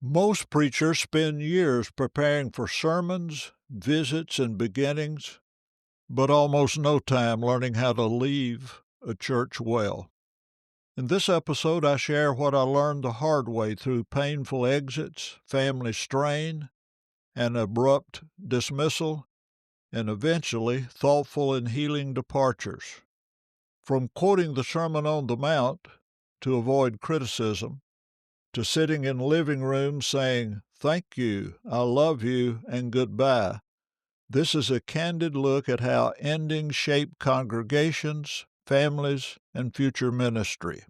Most preachers spend years preparing for sermons, visits, and beginnings, but almost no time learning how to leave a church well. In this episode, I share what I learned the hard way through painful exits, family strain, and abrupt dismissal, and eventually thoughtful and healing departures. From quoting the Sermon on the Mount to avoid criticism, to sitting in living rooms saying, "Thank you, I love you, and goodbye." This is a candid look at how endings shape congregations, families, and future ministry.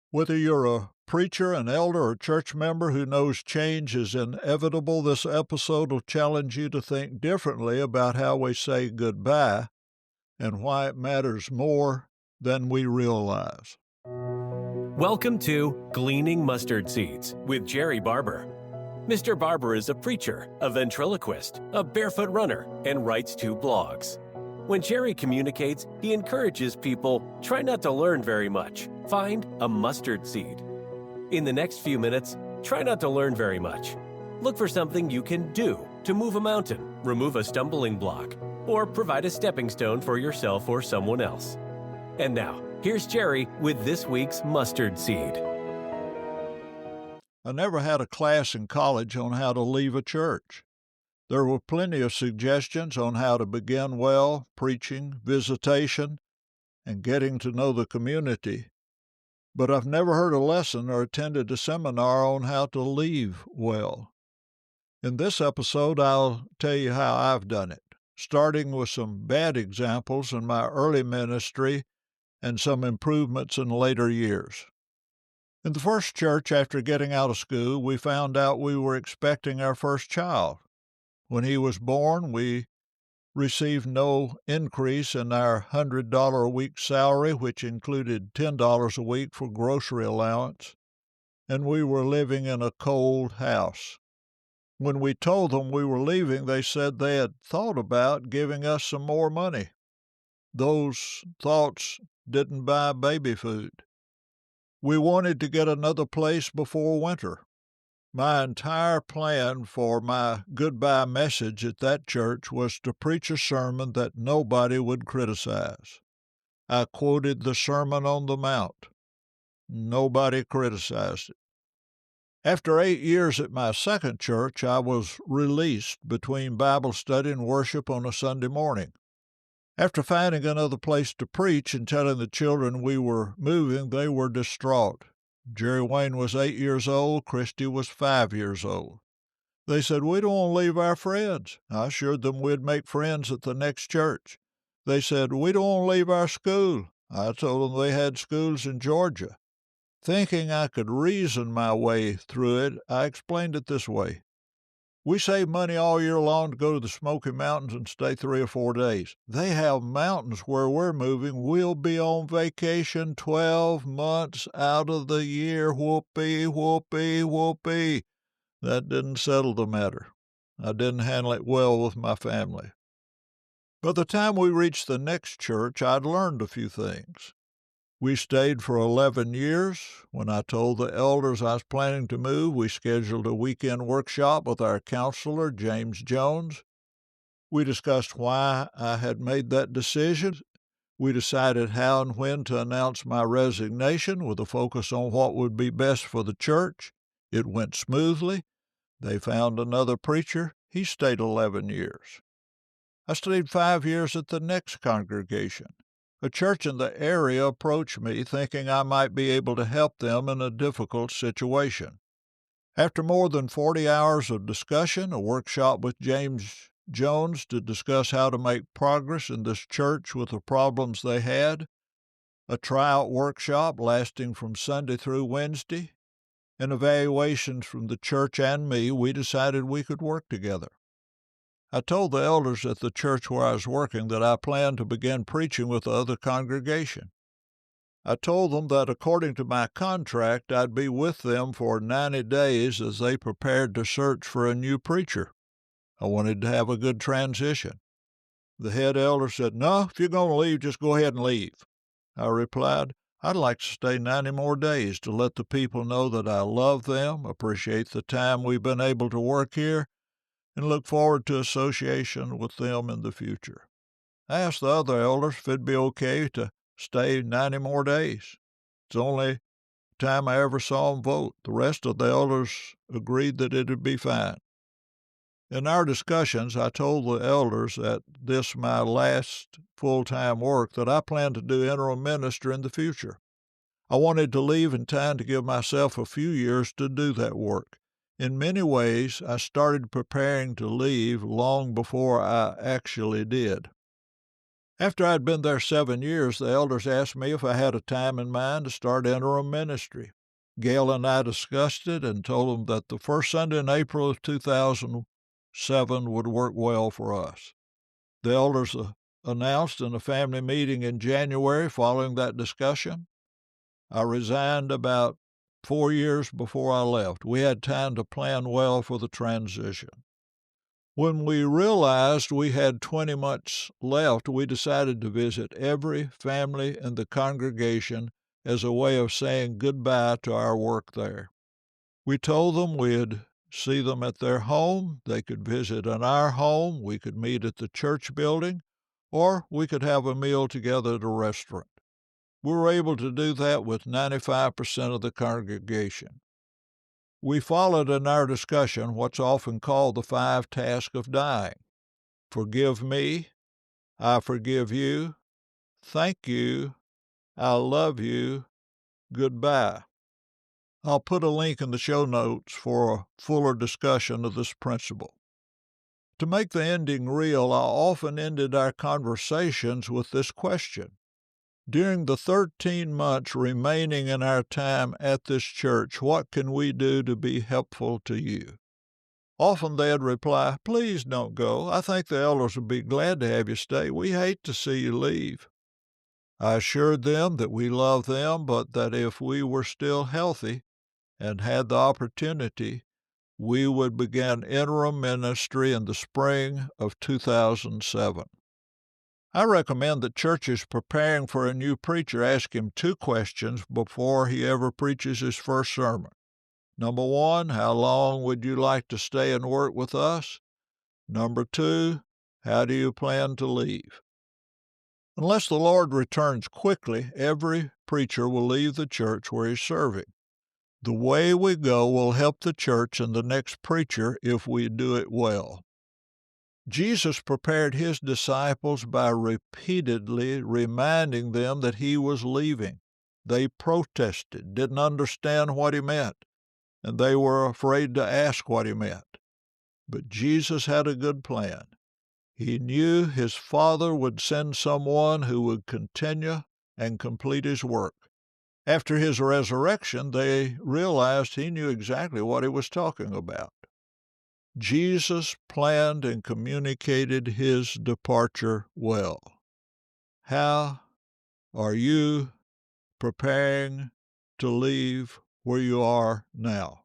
Whether you're a preacher, an elder, or church member who knows change is inevitable, this episode will challenge you to think differently about how we say goodbye and why it matters more than we realize. Welcome to Gleaning Mustard Seeds with Jerrie Barber. Mr. Barber is a preacher, a ventriloquist, a barefoot runner, and writes 2 blogs. When Jerrie communicates, he encourages people, try not to learn very much. Find a mustard seed. In the next few minutes, try not to learn very much. Look for something you can do to move a mountain, remove a stumbling block, or provide a stepping stone for yourself or someone else. And now, here's Jerrie with this week's mustard seed. I never had a class in college on how to leave a church. There were plenty of suggestions on how to begin well, preaching, visitation, and getting to know the community, but I've never heard a lesson or attended a seminar on how to leave well. In this episode, I'll tell you how I've done it, starting with some bad examples in my early ministry and some improvements in later years. In the first church after getting out of school, we found out we were expecting our first child. When he was born, we received no increase in our $100 a week salary, which included $10 a week for grocery allowance, and we were living in a cold house. When we told them we were leaving, they said they had thought about giving us some more money. Those thoughts didn't buy baby food. We wanted to get another place before winter. My entire plan for my goodbye message at that church was to preach a sermon that nobody would criticize. I quoted the Sermon on the Mount. Nobody criticized it. After 8 years at my second church, I was released between Bible study and worship on a Sunday morning. After finding another place to preach and telling the children we were moving, they were distraught. Jerrie Wayne was 8 years old. Christy was 5 years old. They said, "We don't want to leave our friends." I assured them we'd make friends at the next church. They said, "We don't want to leave our school." I told them they had schools in Georgia. Thinking I could reason my way through it, I explained it this way. We save money all year long to go to the Smoky Mountains and stay 3 or 4 days. They have mountains where we're moving. We'll be on vacation 12 months out of the year. Whoopee, whoopee, whoopee. That didn't settle the matter. I didn't handle it well with my family. By the time we reached the next church, I'd learned a few things. We stayed for 11 years. When I told the elders I was planning to move, we scheduled a weekend workshop with our counselor, James Jones. We discussed why I had made that decision. We decided how and when to announce my resignation with a focus on what would be best for the church. It went smoothly. They found another preacher. He stayed 11 years. I stayed 5 years at the next congregation. A church in the area approached me thinking I might be able to help them in a difficult situation. After more than 40 hours of discussion, a workshop with James Jones to discuss how to make progress in this church with the problems they had, a tryout workshop lasting from Sunday through Wednesday, and evaluations from the church and me, we decided we could work together. I told the elders at the church where I was working that I planned to begin preaching with the other congregation. I told them that according to my contract, I'd be with them for 90 days as they prepared to search for a new preacher. I wanted to have a good transition. The head elder said, "No, if you're going to leave, just go ahead and leave." I replied, I'd like to stay 90 more days to let the people know that I love them, appreciate the time we've been able to work here, and look forward to association with them in the future. I asked the other elders if it'd be okay to stay 90 more days. It's the only time I ever saw them vote. The rest of the elders agreed that it'd be fine. In our discussions, I told the elders at this my last full-time work that I planned to do interim ministry in the future. I wanted to leave in time to give myself a few years to do that work. In many ways, I started preparing to leave long before I actually did. After I'd been there 7 years, the elders asked me if I had a time in mind to start interim ministry. Gail and I discussed it and told them that the first Sunday in April of 2007 would work well for us. The elders announced in a family meeting in January following that discussion. I resigned about 4 years before I left. We had time to plan well for the transition. When we realized we had 20 months left, we decided to visit every family in the congregation as a way of saying goodbye to our work there. We told them we'd see them at their home, they could visit in our home, we could meet at the church building, or we could have a meal together at a restaurant. We were able to do that with 95% of the congregation. We followed in our discussion what's often called the 5 tasks of dying. Forgive me, I forgive you, thank you, I love you, goodbye. I'll put a link in the show notes for a fuller discussion of this principle. To make the ending real, I often ended our conversations with this question. During the 13 months remaining in our time at this church, what can we do to be helpful to you? Often they'd reply, please don't go. I think the elders would be glad to have you stay. We hate to see you leave. I assured them that we loved them, but that if we were still healthy and had the opportunity, we would begin interim ministry in the spring of 2007. I recommend that churches preparing for a new preacher ask him 2 questions before he ever preaches his first sermon. Number 1, how long would you like to stay and work with us? Number 2, how do you plan to leave? Unless the Lord returns quickly, every preacher will leave the church where he's serving. The way we go will help the church and the next preacher if we do it well. Jesus prepared his disciples by repeatedly reminding them that he was leaving. They protested, didn't understand what he meant, and they were afraid to ask what he meant. But Jesus had a good plan. He knew his Father would send someone who would continue and complete his work. After his resurrection, they realized he knew exactly what he was talking about. Jesus planned and communicated his departure well. How are you preparing to leave where you are now?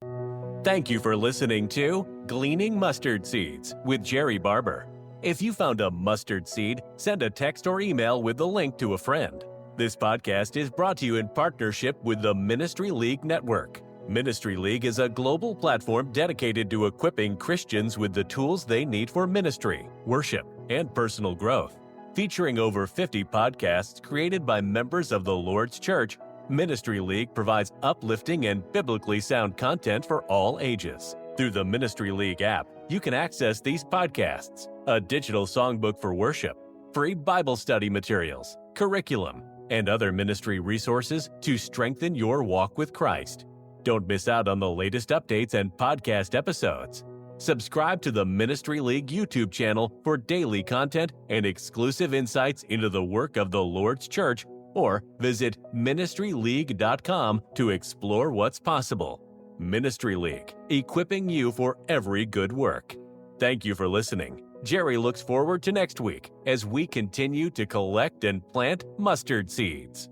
Thank you for listening to Gleaning Mustard Seeds with Jerrie Barber. If you found a mustard seed, send a text or email with the link to a friend. This podcast is brought to you in partnership with the Ministry League Network. Ministry League is a global platform dedicated to equipping Christians with the tools they need for ministry, worship, and personal growth. Featuring over 50 podcasts created by members of the Lord's Church, Ministry League provides uplifting and biblically sound content for all ages. Through the Ministry League app, you can access these podcasts, a digital songbook for worship, free Bible study materials, curriculum, and other ministry resources to strengthen your walk with Christ. Don't miss out on the latest updates and podcast episodes. Subscribe to the Ministry League YouTube channel for daily content and exclusive insights into the work of the Lord's Church, or visit ministryleague.com to explore what's possible. Ministry League, equipping you for every good work. Thank you for listening. Jerrie looks forward to next week as we continue to collect and plant mustard seeds.